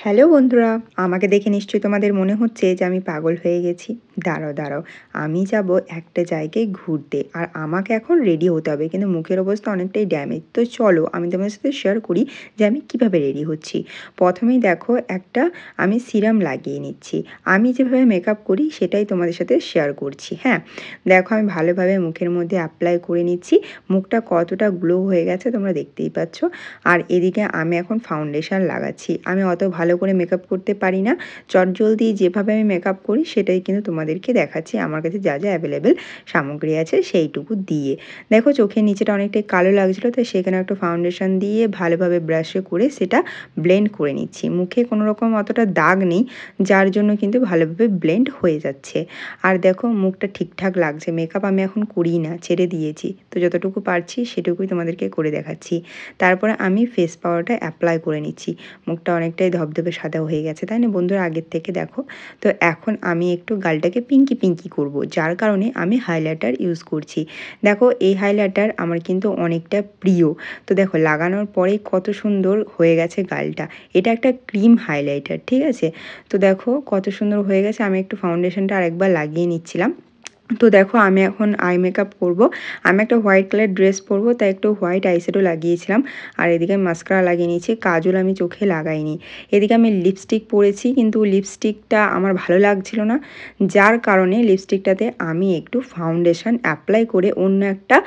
Hello বন্ধুরা, আমাকে দেখে নিশ্চয়ই তোমাদের মনে হচ্ছে যে আমি পাগল হয়ে গেছি। দাঁড়াও দাঁড়াও, আমি যাব একটা জায়গায় ঘুরতে, আর আমাকে এখন রেডি হতে হবে, কিন্তু মুখের অবস্থা অনেকটাই ড্যামেজ। তো চলো আমি তোমাদের সাথে শেয়ার করি যে আমি কিভাবে রেডি হচ্ছি। প্রথমেই দেখো, আমি সিরাম লাগিয়ে নিচ্ছি। আমি যেভাবে মেকআপ করি সেটাই তোমাদের সাথে শেয়ার করছি। হ্যাঁ, দেখো আমি ভালোভাবে মুখের মধ্যে অ্যাপ্লাই করে নিচ্ছি। মুখটা কতটা গ্লো হয়ে গেছে তোমরা দেখতেই পাচ্ছ। আর এদিকে আমি এখন ফাউন্ডেশন লাগাচ্ছি। আমি অত ভালো করে মেকআপ করতে পারি না, চটজলদি যেভাবে আমি মেকআপ করি সেটাই কিন্তু তোমাদেরকে দেখাচ্ছি। আমার কাছে যা যা অ্যাভেলেবেল সামগ্রী আছে সেইটুকু দিয়ে। দেখো চোখের নিচেটা অনেকটাই কালো লাগছিলো, তো সেখানে একটু ফাউন্ডেশন দিয়ে ভালোভাবে ব্রাশে করে সেটা ব্লেন্ড করে নিচ্ছি। মুখে কোনো রকম অতটা দাগ নেই, যার জন্য কিন্তু ভালোভাবে ব্লেন্ড হয়ে যাচ্ছে। আর দেখো মুখটা ঠিকঠাক লাগছে। মেকআপ আমি এখন করি না, ছেড়ে দিয়েছি। তো যতটুকু পারছি সেটুকুই তোমাদেরকে করে দেখাচ্ছি। তারপরে আমি ফেস পাউডারটা অ্যাপ্লাই করে নিচ্ছি। মুখটা অনেকটাই ধবধবে সাদা হয়ে গেছে, তাই না বন্ধুরা, আগের থেকে দেখো। তো এখন আমি একটু গালটাকে পিঙ্কি পিঙ্কি করব, যার কারণে আমি হাইলাইটার ইউজ করছি। দেখো এই হাইলাইটার আমার কিন্তু অনেকটা প্রিয়। তো দেখো লাগানোর পরেই কত সুন্দর হয়ে গেছে গালটা। এটা একটা ক্রিম হাইলাইটার, ঠিক আছে। তো দেখো কত সুন্দর হয়ে গেছে। আমি একটু ফাউন্ডেশনটা আরেকবার লাগিয়ে নিচ্ছিলাম। তো দেখো আমি এখন আই মেকআপ করব। আমি একটা হোয়াইট কালার ড্রেস পরবো, তাই একটু হোয়াইট আইশ্যাডো লাগিয়েছিলাম। আর এদিকে আমি মাস্কারা লাগিয়ে নিয়েছি, কাজল আমি চোখে লাগাইনি। এদিকে আমি লিপস্টিক পরেছি, কিন্তু লিপস্টিকটা আমার ভালো লাগছিল না, যার কারণে লিপস্টিকটাতে আমি একটু ফাউন্ডেশন অ্যাপ্লাই করে অন্য একটা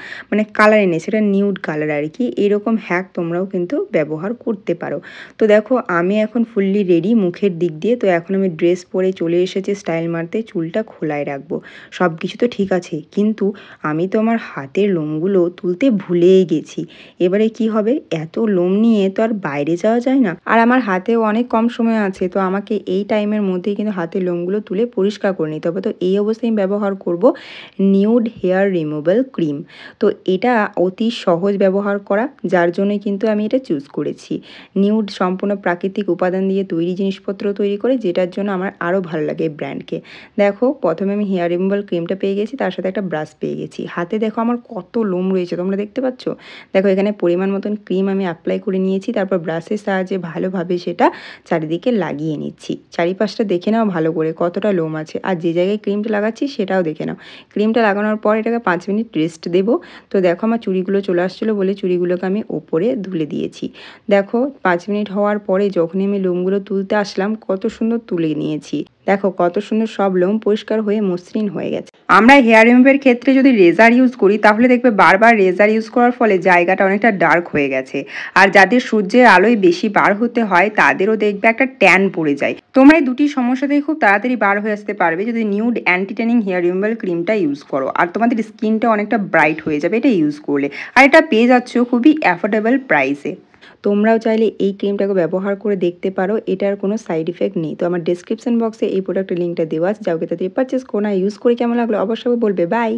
কালার এনেছি, সেটা নিউড কালার আর কি। এরকম হ্যাক তোমরাও কিন্তু ব্যবহার করতে পারো। তো দেখো আমি এখন ফুললি রেডি মুখের দিক দিয়ে। তো এখন আমি ড্রেস পরে চলে এসেছি স্টাইল মারতে। চুলটা খোলায় রাখবো, সব কিছু তো ঠিক আছে, কিন্তু আমি তো আমার হাতের লোমগুলো তুলতে ভুলেই গেছি। এবারে কি হবে, এত লোম নিয়ে তো আর বাইরে যাওয়া যায় না, আর আমার হাতেও অনেক কম সময় আছে। তো আমাকে এই টাইমের মধ্যেই কিন্তু হাতের লোমগুলো তুলে পরিষ্কার করে নিতে হবে। তো এই অবস্থায় আমি ব্যবহার করব নিউড হেয়ার রিমুভাল ক্রিম। তো এটা অতি সহজ ব্যবহার করা, যার জন্যই কিন্তু আমি এটা চুজ করেছি। নিউড সম্পূর্ণ প্রাকৃতিক উপাদান দিয়ে তৈরি জিনিসপত্র তৈরি করে, যেটার জন্য আমার আরও ভালো লাগে এই ব্র্যান্ডকে। দেখো প্রথমে আমি হেয়ার রিমুভাল ক্রিমটা পেয়ে গেছি, তার সাথে একটা ব্রাশ পেয়ে গেছি। হাতে দেখো আমার কত লোম রয়েছে, তোমরা দেখতে পাচ্ছ। দেখো এখানে পরিমাণ মতন ক্রিম আমি অ্যাপ্লাই করে নিয়েছি, তারপর ব্রাশের সাহায্যে ভালোভাবে সেটা চারিদিকে লাগিয়ে নিচ্ছি। চারিপাশটা দেখে নাও ভালো করে কতটা লোম আছে, আর যে জায়গায় ক্রিমটা লাগাচ্ছি সেটাও দেখে নাও। ক্রিমটা লাগানোর পর এটাকে 5 মিনিট রেস্ট দেবো। তো দেখো আমার চুড়িগুলো চলে আসছিলো বলে চুড়িগুলোকে আমি ওপরে ধুলে দিয়েছি। দেখো 5 মিনিট হওয়ার পরে যখনই আমি লোমগুলো তুলতে আসলাম, কত সুন্দর তুলে নিয়েছি। দেখো কত সুন্দর সব লোম পরিষ্কার হয়ে মসৃণ হয়ে গেছে। আমরা হেয়ার রিমুভের ক্ষেত্রে যদি রেজার ইউজ করি, তাহলে দেখবে বারবার রেজার ইউজ করার ফলে জায়গাটা অনেকটা ডার্ক হয়ে গেছে। আর যাদের সূর্যের আলোয় বেশি বার হতে হয়, তাদেরও দেখবে একটা ট্যান পড়ে যায়। তোমরা এই দুটি সমস্যা থেকে খুব তাড়াতাড়ি বার হয়ে আসতে পারবে যদি nude anti tanning hair removal ক্রিমটা ইউজ করো। আর তোমাদের স্কিনটা অনেকটা ব্রাইট হয়ে যাবে এটা ইউজ করলে। আর এটা পেয়ে যাচ্ছ খুবই অ্যাফোর্ডেবল প্রাইসে। তোমরাও চাইলে এই ক্রিমটাকে ব্যবহার করে দেখতে পারো, এটার কোনো সাইড ইফেক্ট নেই। তো আমার ডেসক্রিপশন বক্সে এই প্রোডাক্টের লিঙ্কটা দেওয়া আছে, যাও তাতে পারচেস করো না। ইউজ করে কেমন লাগলো অবশ্যই বলবে। বাই।